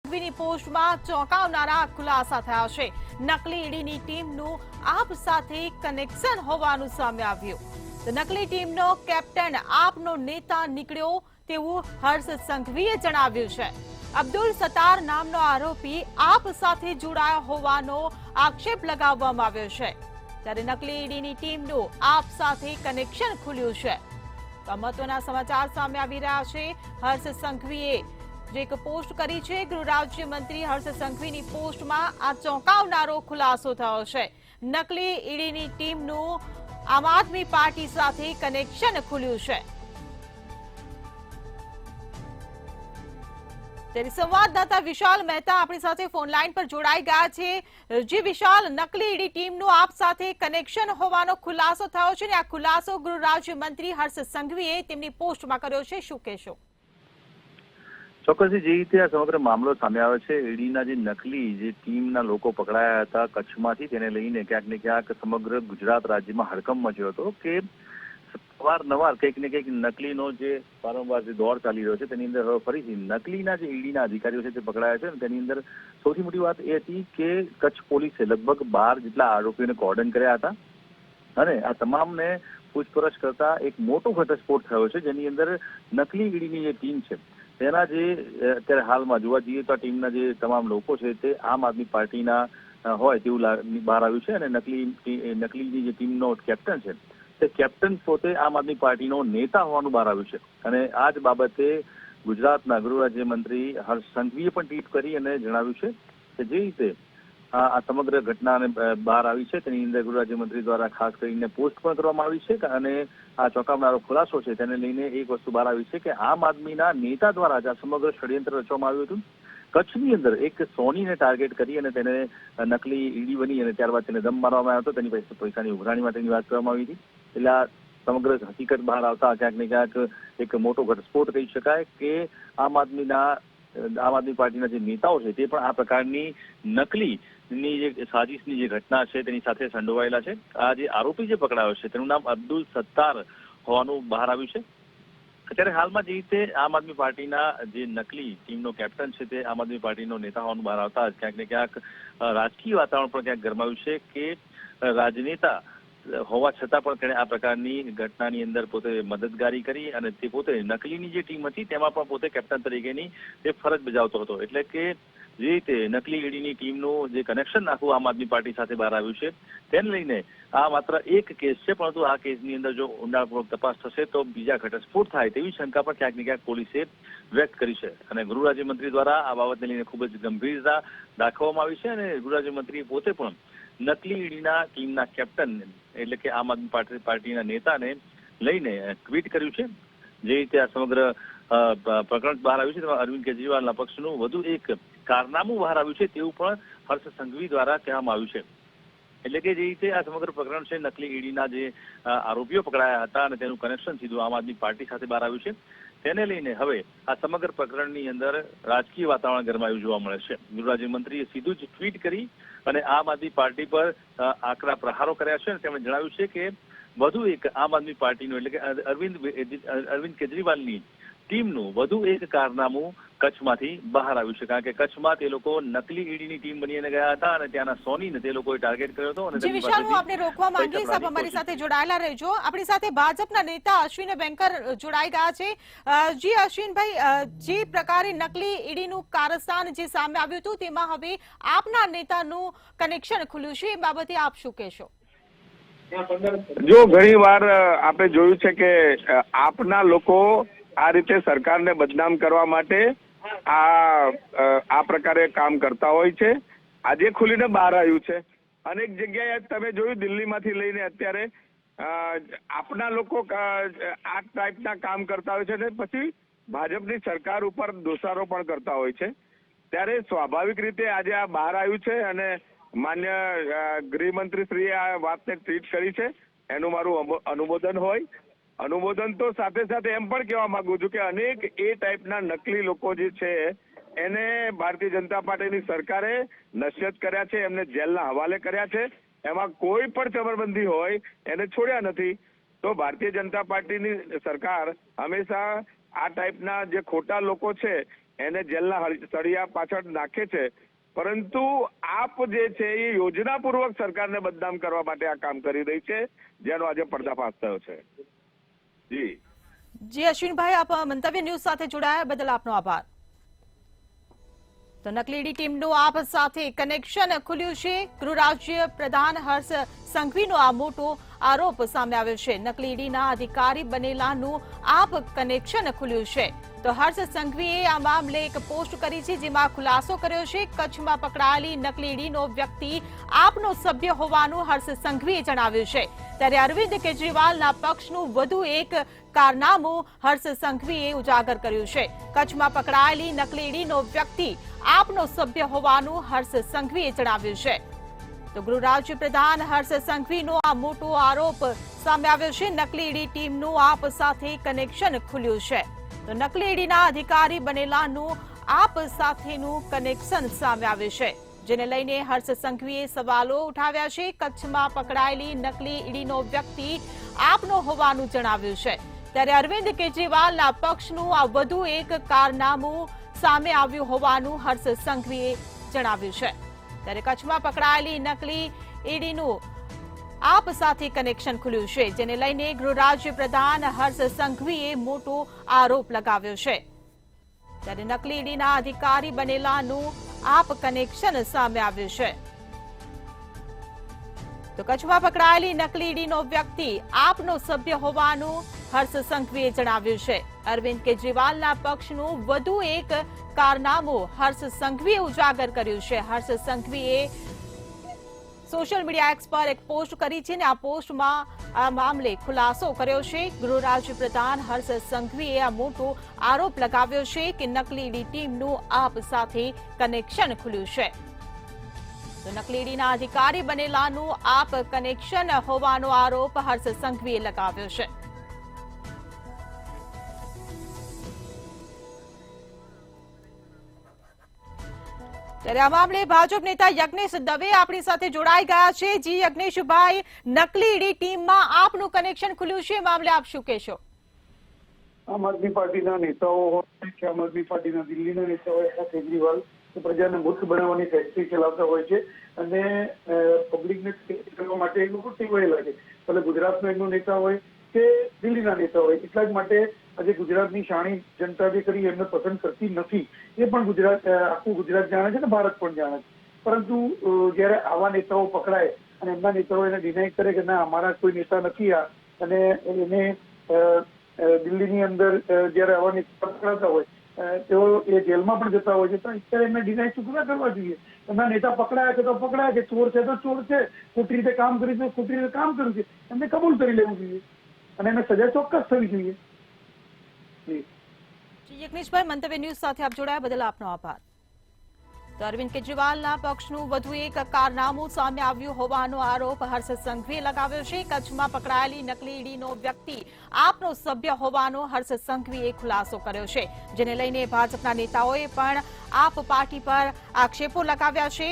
સંઘવીની પોસ્ટમાં ચોંકાવનારા ખુલાસા થયા છે। નકલી ઈડીની ટીમનું આપ સાથે કનેક્શન હોવાનું સામે આવ્યું। તો નકલી ટીમનો કેપ્ટન આપનો નેતા નીકળ્યો તેવું હર્ષ સંઘવીએ જણાવ્યું છે। અબ્દુલ સત્તાર નામનો આરોપી આપ સાથે જોડાયો હોવાનો આક્ષેપ લગાવવામાં આવ્યો છે। ત્યારે નકલી ઈડીની ટીમનું આપ સાથે કનેક્શન ખુલ્યું છે। તો મહત્વના સમાચાર સામે આવી રહ્યા છે। હર્ષ સંઘવીએ જે એક પોસ્ટ કરી છે, ગૃહ રાજ્યમંત્રી હર્ષ સંઘવીની પોસ્ટમાં આ ચોંકાવનારો ખુલાસો થયો છે। નકલી ઈડીની ટીમનું આમ આદમી પાર્ટી સાથે કનેક્શન ખુલ્યું છે। ત્યારે સંવાદદાતા વિશાલ મહેતા આપણી સાથે ફોન લાઈન પર જોડાઈ ગયા છે। જી વિશાલ, નકલી ઈડી ટીમનું આપ સાથે કનેક્શન હોવાનો ખુલાસો થયો છે ને આ ખુલાસો ગૃહ રાજ્યમંત્રી હર્ષ સંઘવીએ તેમની પોસ્ટમાં કર્યો છે, શું કહેશો? ચોક્કસથી જે રીતે આ સમગ્ર મામલો સામે આવે છે, ઈડીના જે નકલી જે ટીમના લોકો પકડાયા હતા કચ્છમાંથી, તેને લઈને ક્યાંક ને ક્યાંક સમગ્ર ગુજરાત રાજ્યમાં હડકંપ મચ્યો હતો કે અવારનવાર કંઈક ને કંઈક નકલીનો જે વારંવાર જે દોર ચાલી રહ્યો છે તેની અંદર હવે ફરીથી નકલીના જે ઈડીના અધિકારીઓ છે તે પકડાયા છે। તેની અંદર સૌથી મોટી વાત એ હતી કે કચ્છ પોલીસે લગભગ 12 જેટલા આરોપીઓને કોર્ડન કર્યા હતા અને આ તમામને પૂછપરછ કરતા એક મોટો ઘટસ્ફોટ થયો છે, જેની અંદર નકલી ઈડીની જે ટીમ છે તેના જે અત્યારે હાલમાં જોવા જઈએ તો આ ટીમના જે તમામ લોકો છે તે આમ આદમી પાર્ટીના હોય તેવું બહાર આવ્યું છે અને નકલીની જે ટીમનો કેપ્ટન છે તે કેપ્ટન પોતે આમ આદમી પાર્ટીનો નેતા હોવાનું બહાર આવ્યું છે। અને આ જ બાબતે ગુજરાતના ગૃહ રાજ્યમંત્રી હર્ષ સંઘવીએ પણ ટ્વીટ કરી અને જણાવ્યું છે કે જે રીતે આ સમગ્ર ઘટનાને બહાર આવી છે તેની અંદર ગૃહ રાજ્યમંત્રી દ્વારા ખાસ કરીને પોસ્ટ પણ કરવામાં આવી છે અને આ ચોંકાવનારો ખુલાસો છે તેને લઈને એક વસ્તુ બહાર આવી છે કે આમ આદમીના નેતા દ્વારા જ આ સમગ્ર ષડયંત્ર રચવામાં આવ્યું હતું। કચ્છની અંદર એક સોનીને ટાર્ગેટ કરી અને તેને નકલી ઈડી બની અને ત્યારબાદ તેને દમ મારવામાં આવ્યો હતો, તેની પાસે પૈસાની ઉઘરાણી માટેની વાત કરવામાં આવી હતી। એટલે આ સમગ્ર હકીકત બહાર આવતા ક્યાંક ને ક્યાંક એક મોટો ઘટસ્ફોટ કહી શકાય કે આમ આદમી પાર્ટીના જે નેતાઓ છે તે પણ આ પ્રકારની નકલીની જે સાજિશની જે ઘટના છે તેની સાથે સંડોવાયેલા છે। આ જે આરોપી જે પકડાયો છે તેનું નામ અબ્દુલ સત્તાર હોવાનું બહાર આવ્યું છે। અત્યારે હાલમાં જે રીતે આમ આદમી પાર્ટીના જે નકલી ટીમનો કેપ્ટન છે તે આમ આદમી પાર્ટીનો નેતા હોવાનું બહાર આવતા ક્યાંક ને ક્યાંક રાજકીય વાતાવરણ પણ ક્યાંક ગરમાયું છે કે રાજનેતા હોવા છતાં પણ તેણે આ પ્રકારની ઘટનાની અંદર પોતે મદદગારી કરી અને તે પોતે નકલીની જે ટીમ હતી તેમાં પણ પોતે કેપ્ટન તરીકેની તે ફરજ બજાવતો હતો। એટલે કે જે રીતે નકલી ઈડીની ટીમનું જે કનેક્શન આખું આમ આદમી પાર્ટી સાથે બહાર આવ્યું છે તેને લઈને આ માત્ર એક કેસ છે, પરંતુ આ કેસની અંદર જો ઊંડાણપૂર્વક તપાસ થશે તો બીજા ઘટસ્ફોટ થાય તેવી શંકા પણ ક્યાંક ને ક્યાંક પોલીસે વ્યક્ત કરી છે અને ગૃહ રાજ્યમંત્રી દ્વારા આ બાબતને લઈને ખૂબ જ ગંભીરતા દાખવવામાં આવી છે અને ગૃહ રાજ્યમંત્રીએ પોતે પણ નકલી ઈડીના ટીમના કેપ્ટન એટલે કે આમ આદમી પાર્ટીના નેતાને લઈને ટ્વીટ કર્યું છે। જે રીતે આ સમગ્ર પ્રકરણ બહાર આવ્યું છે તેમાં અરવિંદ કેજરીવાલના પક્ષનું વધુ એક કારનામું બહાર આવ્યું છે તેવું પણ હર્ષ સંઘવી દ્વારા કહેવામાં આવ્યું છે। એટલે કે જે રીતે આ સમગ્ર પ્રકરણ છે નકલી ઈડીના જે આરોપીઓ પકડાયા હતા અને તેનું કનેક્શન સીધું આમ આદમી પાર્ટી સાથે બહાર આવ્યું છે તેને લઈને હવે આ સમગ્ર પ્રકરણની અંદર રાજકીય વાતાવરણ ગરમાયું જોવા મળે છે। ગૃહ રાજ્યમંત્રીએ સીધું જ ટ્વીટ કરી અને આમ આદમી પાર્ટી પર આકરા પ્રહારો કર્યા છે અને તેમણે જણાવ્યું છે કે વધુ એક આમ આદમી પાર્ટીનું એટલે કે અરવિંદ કેજરીવાલની ટીમનું વધુ એક કારનામું કચ્છમાંથી બહાર આવ્યું છે, કારણ કે કચ્છમાં તે લોકો નકલી ઈડીની ટીમ બનીને ગયા હતા અને ત્યાંના સોનીને તે લોકોએ ટાર્ગેટ કર્યો હતો અને વિશાલ, હું આપને રોકવા માંગીશ, આપ અમારી સાથે જોડાયેલા રહેજો। આપણી સાથે ભાજપના નેતા અશ્વિન બેંકર જોડાઈ ગયા છે। જી અશ્વિનભાઈ, જે પ્રકારે નકલી ઈડીનું કારસ્તાન જે સામે આવ્યું હતું તેમાં હવે આપના નેતાનું કનેક્શન ખુલ્યું છે, એ બાબતે આપ શું કહેશો? જો ઘણી વાર આપણે જોયું છે કે આપના લોકો આ રીતે સરકારને બદનામ કરવા માટે આ પ્રકારે કામ કરતા હોય છે। આજે ખુલીને બહાર આવ્યું છે। અનેક જગ્યાએ તમે જોયું દિલ્હીમાંથી લઈને અત્યારે આપના લોકો આ ટાઈપના કામ કરતા હોય છે અને પછી ભાજપની સરકાર ઉપર દોષારોપણ કરતા હોય છે। ત્યારે સ્વાભાવિક રીતે આજે આ બહાર આવ્યું છે અને માન્ય ગૃહમંત્રીશ્રીએ આ વાતને ટ્વીટ કરી છે, એનું મારું અનુમોદન હોય। અનુમોદન તો સાથે સાથે એમ પણ કહેવા માંગુ છું કે અનેક એ ટાઈપના નકલી લોકો જે છે એને ભારતીય જનતા પાર્ટીની સરકારે નશ્યત કર્યા છે, એમને જેલના હવાલે કર્યા છે। એમાં કોઈ પણ ચમરબંધી હોય એને છોડ્યા નથી। તો ભારતીય જનતા પાર્ટીની સરકાર હંમેશા આ ટાઈપના જે ખોટા લોકો છે એને જેલના સળિયા પાછળ નાખે છે, પરંતુ આપ જે છે એ યોજનાપૂર્વક સરકારને બદનામ કરવા માટે આ કામ કરી રહી છે, જેનો આજે પર્દાફાશ થયો છે. જી અશ્વિનભાઈ, આપ મંતવ્ય ન્યૂઝ સાથે જોડાયા બદલ આપનો આભાર. તો નકલી ઈડી ટીમનું આપ સાથે કનેક્શન ખુલ્યું છે. ગૃહ રાજ્ય પ્રધાન હર્ષ સંઘવીનો આ મોટો આરોપ સામે આવ્યો છે. નકલી ઈડીના અધિકારી બનેલાનું આપ કનેક્શન ખુલ્યું છે. તો હર્ષ સંઘવીએ આ મામલે એક પોસ્ટ કરી છે, જેમાં ખુલાસો કર્યો છે. કચ્છમાં પકડાયેલી નકલી ઈડીનો વ્યક્તિ આપનો સભ્ય હોવાનું હર્ષ સંઘવીએ જણાવ્યું છે. ત્યારે અરવિંદ કેજરીવાલના પક્ષનું વધુ એક કારનામું હર્ષ સંઘવીએ ઉજાગર કર્યું છે. કચ્છમાં પકડાયેલી નકલી ઈડીનો વ્યક્તિ આપનો સભ્ય હોવાનું હર્ષ સંઘવીએ જણાવ્યું છે. તો ગૃહ રાજ્ય પ્રધાન હર્ષ સંઘવીનો આ મોટો આરોપ સામે આવ્યો છે. નકલી ઈડી ટીમનું આપ સાથે કનેક્શન ખુલ્યું છે. તો નકલી ઈડીના અધિકારી બનેલાનું આપ સાથેનું કનેક્શન સામે આવ્યું છે, જેને લઈને હર્ષ સંઘવીએ સવાલો ઉઠાવ્યા છે. કચ્છમાં પકડાયેલી નકલી ઈડીનો વ્યક્તિ આપનો હોવાનું જણાવ્યું છે. ત્યારે અરવિંદ કેજરીવાલના પક્ષનું આ વધુ એક કારનામું સામે આવ્યું હોવાનું હર્ષ સંઘવીએ જણાવ્યું છે. ત્યારે કચ્છમાં પકડાયેલી નકલી ઈડીનું આપ સાથે કનેક્શન ખુલ્યું છે, જેને લઈને ગૃહ રાજ્ય પ્રધાન હર્ષ સંઘવીએ મોટો આરોપ લગાવ્યો છે. ત્યારે નકલી ઈડીના અધિકારી બનેલાનું આપ કનેક્શન સામે આવ્યું છે. તો કચ્છમાં પકડાયેલી નકલી ઈડીનો વ્યક્તિ આપનો સભ્ય હોવાનું હર્ષ સંઘવીએ જણાવ્યું છે. અરવિંદ કેજરીવાલના પક્ષનું વધુ એક કારનામું હર્ષ સંઘવીએ ઉજાગર કર્યું છે. હર્ષ સંઘવીએ સોશિયલ મીડિયા એક્સ પર એક પોસ્ટ કરી છે, અને આ પોસ્ટમાં આ મામલે ખુલાસો કર્યો છે. ગૃહ રાજ્ય પ્રધાન હર્ષ સંઘવીએ આ મોટો આરોપ લગાવ્યો છે કે નકલી ઈડી ટીમનું આપ સાથે કનેક્શન ખુલ્યું છે. તો નકલી ઈડીના અધિકારી બનેલાનું આપ કનેક્શન હોવાનો આરોપ હર્ષ સંઘવીએ લગાવ્યો છે. ત્યારે આ મામલે ભાજપ નેતા યજ્ઞેશ દવે આપણી સાથે જોડાઈ ગયા છે. જી યજ્ઞેશભાઈ, નકલી ઈડી ટીમમાં આપનું કનેક્શન ખુલ્યું છે, મામલે આપ શું કહેશો? આમ આદમી પાર્ટીના નેતાઓ હોય કે આમ આદમી પાર્ટીના દિલ્હીના નેતાઓ હોય, કેજરીવાલ પ્રજાને મૂર્ખ બનાવવાની ફેક્ટરી ચલાવતા હોય છે, અને પબ્લિકને કરવા માટે એ લોકો ટેવાયેલા છે. ભલે ગુજરાતનો એમનો નેતા હોય કે દિલ્હીના નેતા હોય, એટલા જ માટે આજે ગુજરાતની શાણી જનતા જે કરી એમને પસંદ કરતી નથી. એ પણ ગુજરાત, આખું ગુજરાત જાણે છે ને ભારત પણ જાણે છે. પરંતુ જયારે આવા નેતાઓ પકડાય અને એમના નેતાઓ એને ડિનાય કરે કે ના અમારા કોઈ નેતા નથી આ, અને એને દિલ્હીની અંદર જયારે આવા નેતા પકડાતા હોય તેઓ એ જેલમાં પણ જતા હોય છે, તો અત્યારે એમને ડિનાય ચૂકવા કરવા જોઈએ. એમના નેતા પકડાયા છે તો પકડાયા છે, ચોર છે તો ચોર છે, ખોટી રીતે કામ કર્યું છે ખોટી રીતે કામ કર્યું છે, એમને કબૂલ કરી લેવું જોઈએ અને એને સજા ચોક્કસ થવી જોઈએ. યજ્ઞેશભાઈ, મંતવ્ય ન્યૂઝ સાથે આપ જોડાયા બદલ આપનો આભાર. તો અરવિંદ કેજરીવાલના પક્ષનું વધુ એક કારનામું સામે આવ્યું હોવાનો આરોપ હર્ષ સંઘવીએ લગાવ્યો છે. કચ્છમાં પકડાયેલી નકલી ઈડીનો વ્યક્તિ આપનો સભ્ય હોવાનો હર્ષ સંઘવીએ ખુલાસો કર્યો છે, જેને લઈને ભાજપના નેતાઓએ પણ આપ પાર્ટી પર આક્ષેપો લગાવ્યા છે.